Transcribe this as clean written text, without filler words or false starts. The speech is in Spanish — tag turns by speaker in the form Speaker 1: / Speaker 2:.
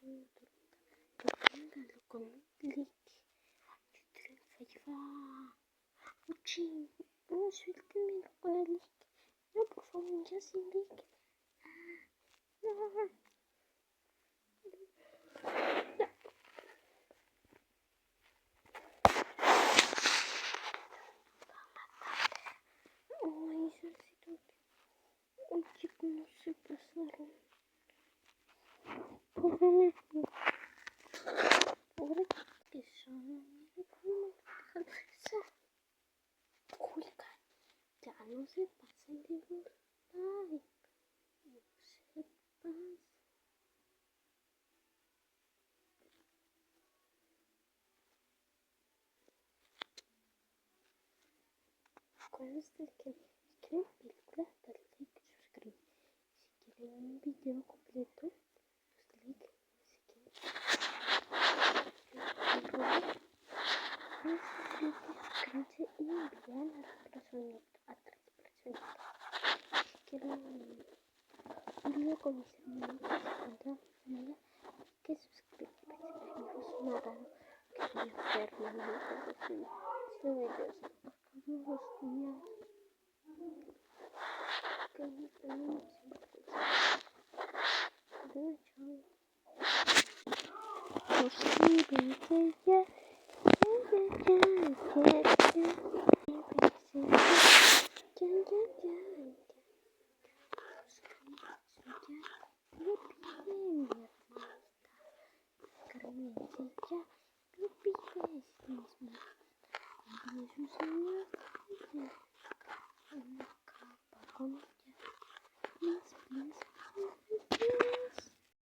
Speaker 1: Lo con un clic. Uchi, no, suélteme con el clic. No, por favor, ya sin clic. No. Ay, Solcito. Ay, chicos, no se pasaron. Ahora que son, eso. Julka, ya no se pasen de verdad. No se pasen. Acuérdense que si quieren películas, dale like y suscríbete. Si quieren un video completo, pues like. Si quieren suscríbanse y envían a 3 personas. Si quieren un video con mis hermanos que se encuentran familia, que suscríbanse. Amigos, suena raro que voy a hacer videos todos los días. Que nos vemos suscríbete ya. Ya.